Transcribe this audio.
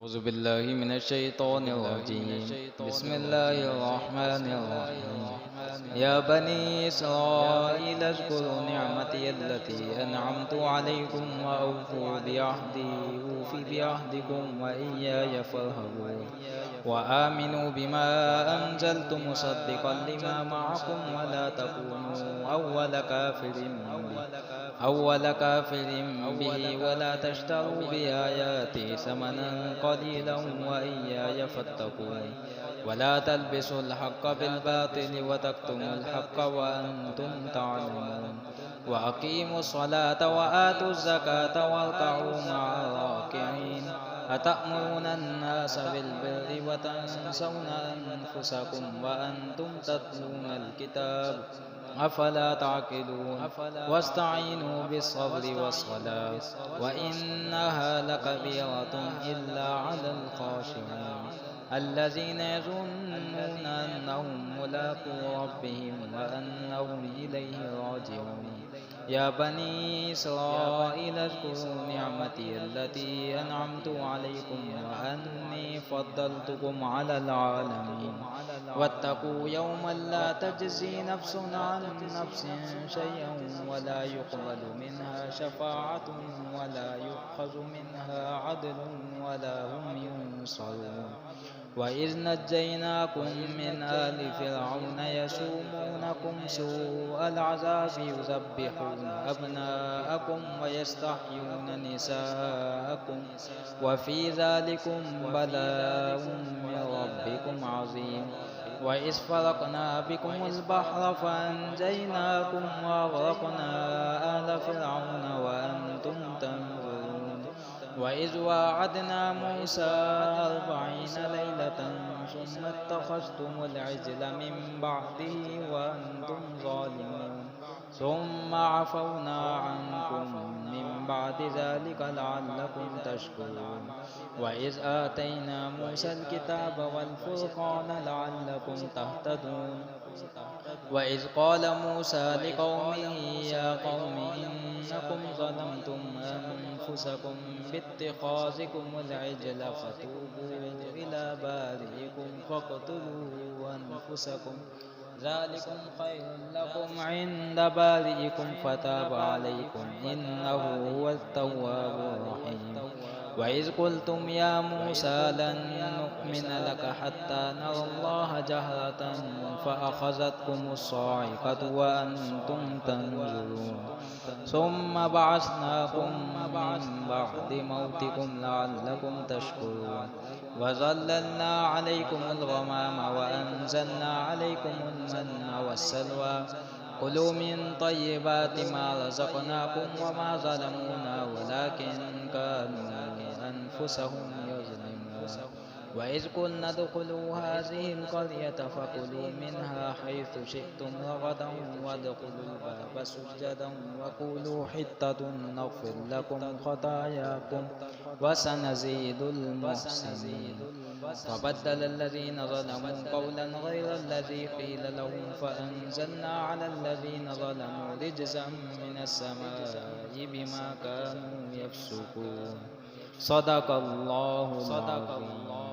أعوذ بالله من الشيطان الرجيم. بسم الله الرحمن الرحيم. يا بني إسرائيل اذكروا نعمتي التي أنعمت عليكم وأوفوا بعهدي أوف بعهدكم وإياي فارهبون وآمنوا بما أنزلت مصدقا لما معكم ولا تكونوا أول كافر به ولا تشتروا بآياتي ثمنا قليلا وإياي فاتقون ولا تلبسوا الحق بالباطل وتكتموا الحق وأنتم تعلمون وأقيموا الصلاة وآتوا الزكاة واركعوا مع الراكعين أتأمرون الناس بالبر وتنسون أنفسكم وأنتم تتلون الكتاب أفلا تعقلون واستعينوا بالصبر والصلاة وإنها لكبيرة إلا على الخاشعين الذين يظنون أنهم ملاقو ربهم وأنهم إليه راجعون يا بني إسرائيل اذكروا نعمتي التي أنعمت عليكم وأني فضلتكم على العالمين واتقوا يوما لا تجزي نفس عن نفس شيئا ولا يقبل منها شفاعة ولا يؤخذ منها عدل ولا هم ينصرون وإذ نجيناكم من آل فرعون يسومونكم سوء العذاب يذبحون أبناءكم ويستحيون نساءكم وفي ذلكم بلاء من ربكم عظيم وإذ فرقنا بكم البحر فأنجيناكم وأغرقنا آل فرعون وأنتم تنظرون وإذ واعدنا موسى 40 ليلة ثم اتخذتم العجل من بعده وأنتم ظالمون ثم عفونا عنكم من بعد ذلك لعلكم تشكرون وإذ آتينا موسى الكتاب والفرقان لعلكم تهتدون وإذ قال موسى لقومه يا قوم إنكم ظلمتم أنفسكم باتخاذكم العجل فتوبوا إلى بارئكم فاقتلوا أنفسكم ذلكم خير لكم عند بارئكم فتاب عليكم إنه هو التواب الرحيم وإذ قلتم يا موسى لن نؤمن لك حتى نرى الله جهرة فأخذتكم الصاعقة وأنتم تنظرون ثم بعثناكم من بعد موتكم لعلكم تشكرون وظللنا عليكم الغمام وأنزلنا عليكم المن والسلوى كلوا من طيبات ما رزقناكم وما ظلمونا ولكن كانوا أنفسهم يظلمون وإذ قلنا ادخلوا هذه القرية فكلوا منها حيث شئتم رغدا وادخلوا الباب سجدا وقولوا حطة نغفر لكم خطاياكم وسنزيد المحسنين فبدل الذين ظلموا قولا غير الذي قيل لهم فأنزلنا على الذين ظلموا رجزا من السماء بما كانوا يفسقون صدق الله العظيم.